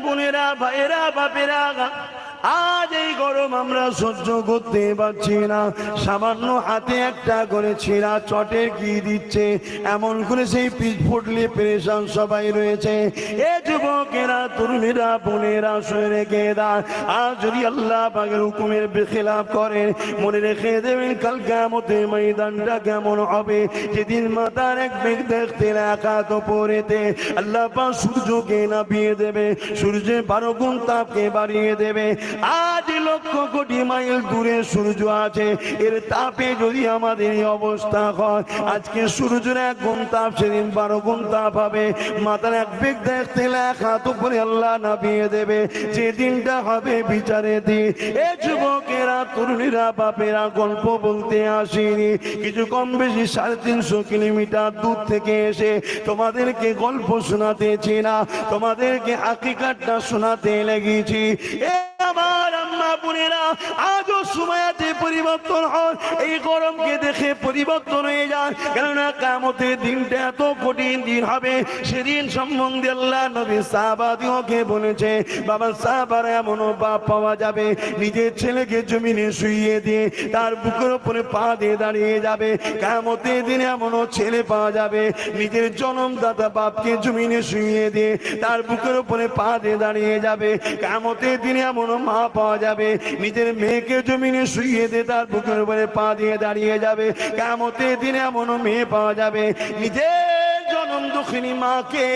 বোনেরা, ভাইয়েরা, বাপেরা, আজ এই গরম আমরা সহ্য করতে পারছি না। সামান্য হাতে একটা করে ছেঁড়া চটের কি দিচ্ছে, এমন করে সেই পিঠ ফুটলে পেরেশান সবাই রয়েছে। এ যুবকেরা, তরুণীরা, বোনেরা, শুনে রেখে দাও, আর যদি আল্লাহ পাকের হুকুমের বেখিলাফ করেন, মনে রেখে দেবেন কাল কিয়ামতের ময়দানটা কেমন হবে। যেদিন মাথার এক মেঘ দেখতে রাখাত পড়েতে আল্লাহ পাক সূর্যকে নামিয়ে দেবে, সূর্যের 12 গুণ তাপকে বাড়িয়ে দেবে। আজ লক্ষ কোটি মাইল দূরে সূর্য আছে, এর তাপে যদি আমাদের এই অবস্থা হয়, আজকে সূর্যের 1 গুণ তাপ, সেদিন 12 গুণ তাপ হবে। মাথার এক মেঘ দেখতে রাখাত উপরে আল্লাহ নামিয়ে দেবে। যে দিনটা হবে বিচারের দিন। এ যুবকেরা, তরুণীরা, বাপেরা, গল্প বলতে আসিনি, কিছু কম বেশি 350 কিলোমিটার দূর থেকে এসে তোমাদেরকে গল্প শোনাতেছি না, তোমাদেরকে হাকিকাতটা শোনাতে লেগেছি। আমার আম্মা বোনেরা, আজও সময়তে পরিবর্তন হয়, এই গরমকে দেখে পরিবর্তন হয়ে যায়। কেননা কিয়ামতের দিনটা এত কঠিন দিন হবে। সেদিন সম্বন্ধে আল্লাহ নবী সাহাবাদিওকে বলেছে, বাবা সাহাবারা, এমনও বাপ পাওয়া যাবে নিজের ছেলেকে জমিনে শুইয়ে দিয়ে তার বুকের উপরে পা দিয়ে দাঁড়িয়ে যাবে। কিয়ামতের দিনে এমনও ছেলে পাওয়া যাবে নিজের জন্মদাতা বাপকে জমিনে শুইয়ে দিয়ে তার বুকের উপরে পা দিয়ে দাঁড়িয়ে যাবে। কিয়ামতের দিনে এমনও মা পাওয়া যাবে নিজের মেয়েকে জমিনে শুইয়ে দিয়ে তার বুকের উপরে পা দিয়ে দাঁড়িয়ে যাবে। কিয়ামতের দিনে এমনও মেয়ে পাওয়া যাবে নিজের জনম দুঃখিনী মাকে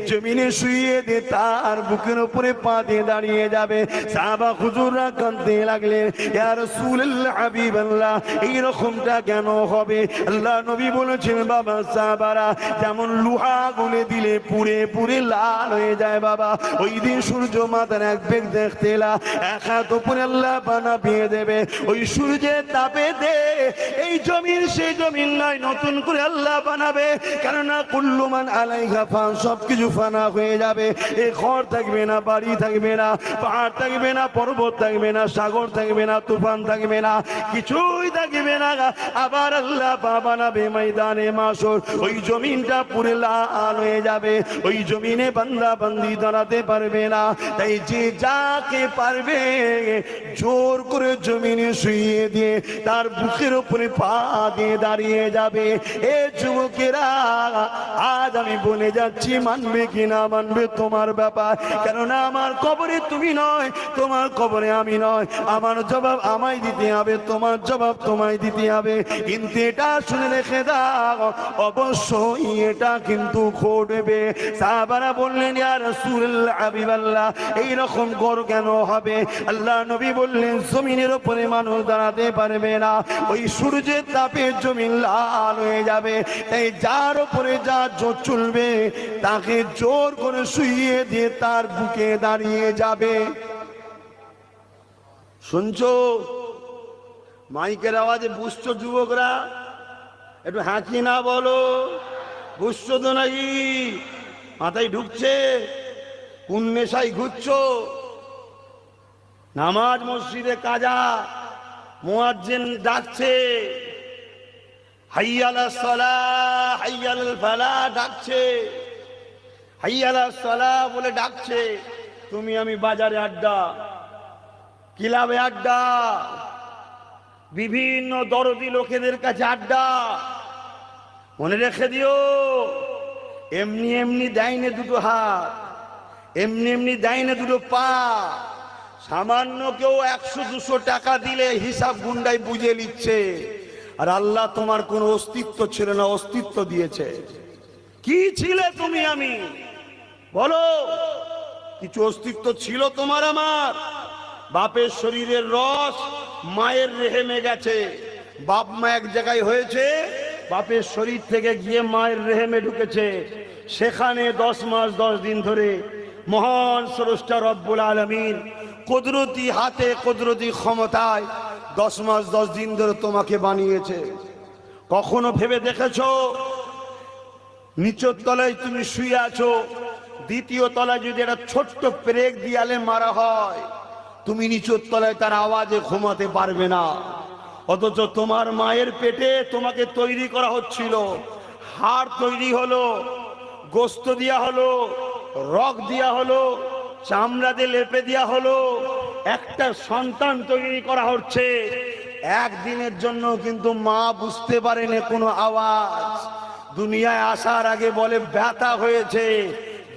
জমিনে শুইয়ে দিয়ে তার বুকের উপরে পা দিয়ে দাঁড়িয়ে যাবে। সাহাবা হুজুররা কাঁদতে লাগলেন, ইয়া রাসূলুল্লাহ, হাবিবাল্লাহ, এই রকমটা কেন হবে? আল্লাহ নবী বলেছেন, বাবা সাহাবারা, যেমন লোহা গুলে দিলে পুড়ে পুড়ে লাল হয়ে যায় বাবা, ওই দিন সূর্য মাথার এক বেগ দেখতে লা, এক হাত উপরে আল্লাহ বানাবিয়ে দেবে। ওই সূর্যের তাপে দে এই জমিন সেই জমিন নয়, নতুন করে আল্লাহ বানাবে। কেননা কুল্লু মান আলাইহা ফান, সবকিছু ফানা হয়ে যাবে। এই ঘর থাকবে না, বাড়ি থাকবে না, পাহাড় থাকবে না, পর্বত থাকবে না, সাগর থাকবে না, তুফান থাকবে না, কিছুই থাকবে না। আবার আল্লাহ বানাবে ময়দানে মাশর, ওই জমিনটা পুরো লাল হয়ে যাবে। ওই জমিনে বান্দা বান্দি দাঁড়াতে পারবে না। তাই যে যাকে পারবে জোর করে জমিনে শুইয়ে দিয়ে তার বুকের উপরে পা দিয়ে দাঁড়িয়ে যাবে। এ যুবকেরা, আজ আমি বলে যাচ্ছি, মানবে কিনা মানবে তোমার ব্যাপার। কেননা আমার কবরে তুমি নয়, তোমার কবরে আমি নয়। আমার জবাব আমায় দিতে হবে, তোমার জবাব তোমায় দিতে হবে। কিন্তু এটা শুনে রেখে দাও, অবশ্যই এটা কিন্তু ঘটবে। সাহাবারা বললেন, ইয়া রাসূলুল্লাহ, হাবিবাল্লাহ, এইরকম গর কেন হবে? আল্লাহ নবী বললেন, জমিনের উপরে মানুষ দাঁড়াতে পারবে না, ওই সূর্যের তাপে জমিন লাল হয়ে যাবে। তাই যার উপরে যা জোর চলবে তাকে জোর করে শুইয়ে দিয়ে তার বুকে দাঁড়িয়ে যাবে। শুনছো? মাইকের আওয়াজে বুঝছো যুবকরা? একটু হাঁকি না বলো, বুঝছো তো নাকি? মাথায় ঢুকছে? কোন নেশায় ঘুরছো? নামাজ মসজিদে কাজা, মুয়াজ্জিন ডাকছে, হাইয়া আলাস সালাহ, হাইয়া আলাল ফালাহ ডাকছে, হাইয়া আলাস সালাহ বলে ডাকছে। তুমি আমি বাজারে আড্ডা, ক্লাবে আড্ডা, বিভিন্ন দরদি লোকেদের কাছে আড্ডা। মনে রেখে দিও, এমনি এমনি দেয়নি দুটো হাত, এমনি এমনি দেয়নি দুটো পা। সামান্য কেউ 100-200 টাকা দিলে হিসাব গুন্ডাই বুঝে নিচ্ছে। আর আল্লাহ তোমার কোনো অস্তিত্ব ছিল না, অস্তিত্ব দিয়েছে। কি ছিলে তুমি আমি? বলো, কিছু অস্তিত্ব ছিল তোমার আমার? বাপের শরীরের রস মায়ের রেহেমে গেছে। বাপ মা এক জায়গায় হয়েছে, বাপের শরীর থেকে গিয়ে মায়ের রেহেমে ঢুকেছে। সেখানে 10 মাস 10 দিন ধরে মহান স্রষ্টা রব্বুল আলামিন কুদরতি হাতে, কুদরতি ক্ষমতায় 10 মাস 10 দিন ধরে তোমাকে বানিয়েছে। কখনো ভেবে দেখেছো নিচের তলায় তুমি শুয়ে আছো, দ্বিতীয় তলায় যদি একটা ছোট্ট পেরেক দিয়ালে মারা হয়, তুমি নিচের তলায় তার আওয়াজে ঘুমাতে পারবে না। অথচ তোমার মায়ের পেটে তোমাকে তৈরি করা হচ্ছিল, হাড় তৈরি হলো, গোস্ত দিয়া হলো, রক দিয়া হলো, চামড়া দিয়ে লেপে দেওয়া হলো, একটা সন্তান তৈরি করা হচ্ছে। একদিনের জন্য কিন্তু মা বুঝতে পারেনি কোনো আওয়াজ। দুনিয়ায় আসার আগে বলে ব্যথা হয়েছে।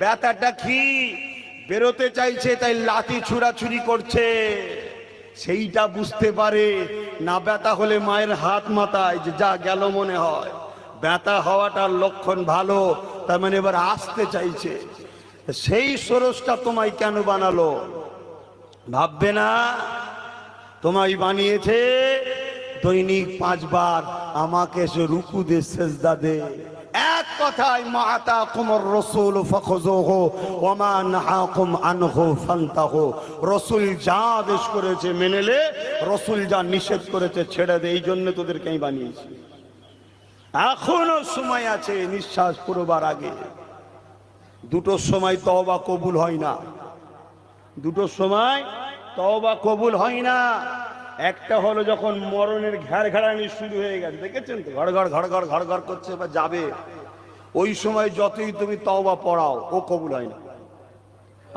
ব্যথাটা কি? বেরোতে চাইছে, তাই লাঠি ছুড়াছুড়ি করছে, সেইটা বুঝতে পারে না। ব্যথা হলে মায়ের হাত মাথায় যে যা গেল মনে হয়। ব্যথা হওয়াটার লক্ষণ ভালো, তার মানে এবার আসতে চাইছে। সেই ষোড়শটা তোমায় কেন বানালো ভাববে না? তোমায় বানিয়েছে দৈনিক 5 বার আমাকে সে রুকু দে, সেজদা দে। এক কথায় মা আতাকুমুর রাসূল ফাখুযুহু ওয়া মা নাহাকুম আনহু ফান্তাহু। রাসূল যা আদেশ করেছে মেনে নে, রাসূল যা নিষেধ করেছে ছেড়ে দে। এই জন্য তোদেরকে আমি বানিয়েছি। এখনো সময় আছে নিঃশ্বাস পুরোবার আগে। দুটোর সময় তওবা কবুল হয় না, দুটোর সময় তওবা কবুল হয় না। একটা হলো যখন মরণের ঘাড়ঘাড়ানি শুরু হয়ে গেছে, দেখেছেন তো, ঘড়ঘড় ঘড়ঘড় ঘড়ঘড় করছে বা যাবে, ওই সময় যতই তুমি তওবা পড়াও ও কবুল হয় না।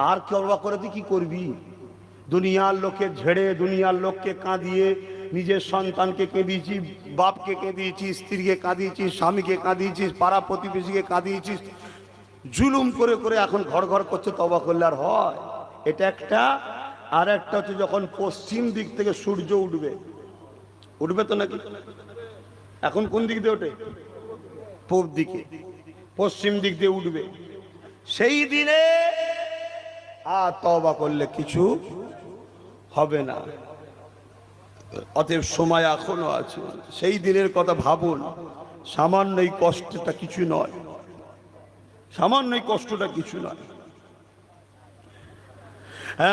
আর তওবা করে তুই কি করবি? দুনিয়ার লোকে ঝেড়ে, দুনিয়ার লোককে কাঁদিয়ে, নিজের সন্তানকে কেঁদিয়েছিস, বাপকে কেঁদিয়েছিস, স্ত্রীকে কাঁদিয়েছিস, স্বামীকে কাঁদিয়েছিস, পাড়া প্রতিবেশীকে কাঁদিয়েছিস, জুলুম করে করে এখন ঘর ঘর করছে। তওবা করলে আর হয়? এটা একটা। আর একটা হচ্ছে যখন পশ্চিম দিক থেকে সূর্য উঠবে, উঠবে তো নাকি? এখন কোন দিক দিয়ে ওঠে? পূব দিকে। পশ্চিম দিক দিয়ে উঠবে। সেই দিনে আর তওবা করলে কিছু হবে না। অতএব সময় এখনো আছে, সেই দিনের কথা ভাবুন। সামান্য এই কষ্টটা কিছু নয়, সামান্য এই কষ্টটা কিছু নয়।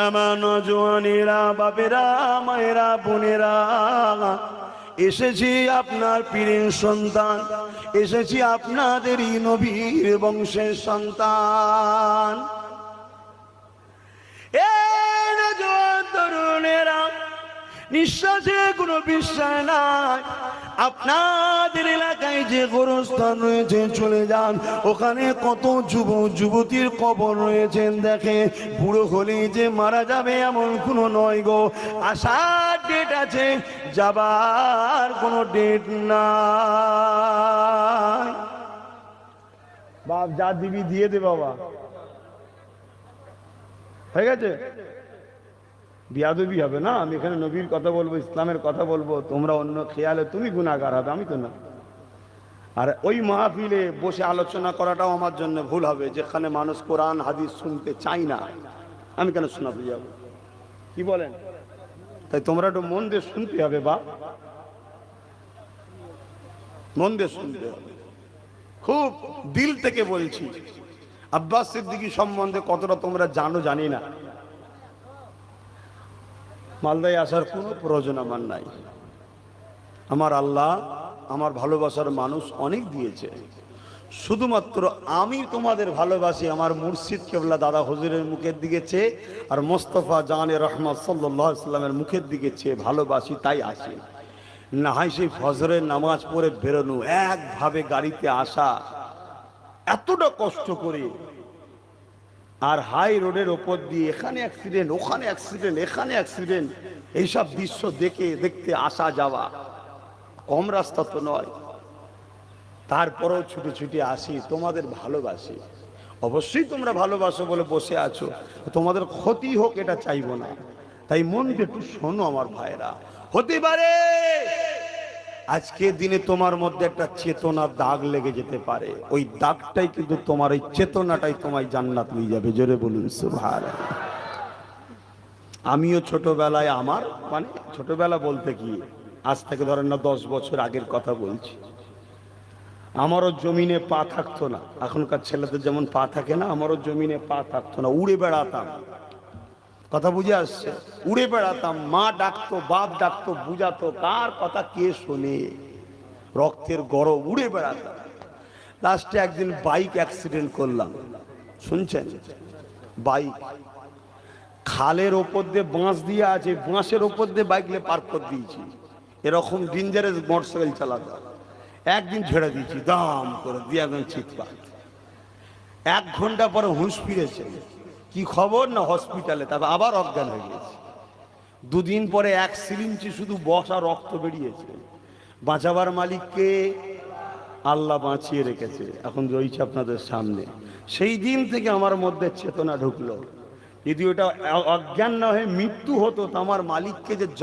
আমার নওজওয়ানেরা, বাপেরা, মায়েরা, বোনেরা, এসেছি আপনার পীরের সন্তান, এসেছি আপনাদেরই নবীর বংশের সন্তান। এই নওজওয়ান তরুণেরা, নিঃশ্বাসে কোনো বিশ্বাস নাই। আপনাদের এলাকায় যে গোরস্থান রয়েছে চলে যান, ওখানে কত যুবক যুবতীর কবর রয়েছেন দেখে। বুড়ো হলে যে মারা যাবে এমন কোনো নয় গো। আসার ডেট আছে, যাবার কোনো ডেট নাই। বাপ যা দিবি দিয়ে দে বাবা, হয়ে গেছে। বিয়াদবি হবে না। আমি এখানে নবীর কথা বলবো, ইসলামের কথা বলবো, তোমরা অন্য খেয়ালে তুমি গুনাহগার হবে, আমি তো না। আর ওই মাহফিলে বসে আলোচনা করাটাও আমার জন্য ভুল হবে, যেখানে মানুষ কোরআন হাদিস শুনতে চাই না। আমি কেন শোনাতে যাব? কি বলেন? তাই তোমরা একটু মন দিয়ে শুনতে হবে, বা মন দিয়ে শুনতে হবে। খুব দিল থেকে বলছি। আব্বাস সিদ্দিকী সম্বন্ধে কতটা তোমরা জানো জানি না। মালদায় আসার কোনো প্রয়োজন আমার নাই। আমার আল্লাহ আমার ভালোবাসার মানুষ অনেক দিয়েছে। শুধুমাত্র আমি তোমাদের ভালোবাসি আমার মুর্শিদ কেবলা দাদা হুজুরের মুখের দিকে চেয়ে, আর মোস্তফা জানে রহমত সাল্লাল্লাহু আলাইহি সাল্লামের মুখের দিকে চেয়ে ভালোবাসি, তাই আসি। না হয় সেই ফজরের নামাজ পড়ে বেরোনো, একভাবে গাড়িতে আসা, এতটা কষ্ট করে, আর হাই রোডের ওপর দিয়ে এখানে অ্যাক্সিডেন্ট, ওখানে অ্যাক্সিডেন্ট, এখানে অ্যাক্সিডেন্ট, এইসব দৃশ্য দেখে দেখতে আসা যাওয়া কম রাস্তা তো নয়। তারপরেও ছুটে ছুটে আসি, তোমাদের ভালোবাসি। অবশ্যই তোমরা ভালোবাসো বলে বসে আছো, তোমাদের ক্ষতি হোক এটা চাইবো না। তাই মন দিয়ে একটু শোনো আমার ভাইরা। হতে পারে আজকের দিনে তোমার মধ্যে একটা চেতনার দাগ লেগে যেতে পারে, ওই দাগটাই কিন্তু তোমার, ওই চেতনাটাই তোমায় জান্নাত নিয়ে যাবে। জোরে বলুন সুবহানাল্লাহ। আমিও ছোটবেলায়, আমার মানে ছোটবেলা বলতে কি, আজ থেকে ধরেন না 10 বছর আগের কথা বলছি, আমারও জমিনে পা থাকতো না। এখনকার ছেলেদের যেমন পা থাকে না, আমারও জমিনে পা থাকতো না, উড়ে বেড়াতাম। কথা বুঝে আসছে? উড়ে বেড়াতাম। মা ডাকতো, বাপ ডাকতো, বুঝাতো, কার কথা কে শোনে? রক্তের গরম, উড়ে বেড়াতাম। লাস্টে একদিন বাইক অ্যাক্সিডেন্ট করলাম, শুনছেন? বাইক খালের ওপর দিয়ে বাঁশ দিয়ে আছে, বাঁশের ওপর দিয়ে বাইক নিয়ে পার করে দিয়েছি। এরকম ডেঞ্জারাস মোটরসাইকেল চালাতাম। একদিন ছেড়ে দিয়েছি, দাম করে দিয়ে একদম চিৎকার। 1 ঘন্টা পরে হুঁশ ফিরেছে। কি খবর না হসপিটালে, তারপর আবার অজ্ঞান হয়ে গেছে। দুদিন পরে 1 সিরিঞ্চি শুধু বসা রক্ত বেরিয়েছে। বাঁচাবার মালিককে আল্লাহ বাঁচিয়ে রেখেছে, এখন রয়েছে আপনাদের সামনে। সেই দিন থেকে আমার মধ্যে চেতনা ঢুকলো, যদি ওটা অজ্ঞান না হয়ে মৃত্যু হতো তো আমার মালিককে যে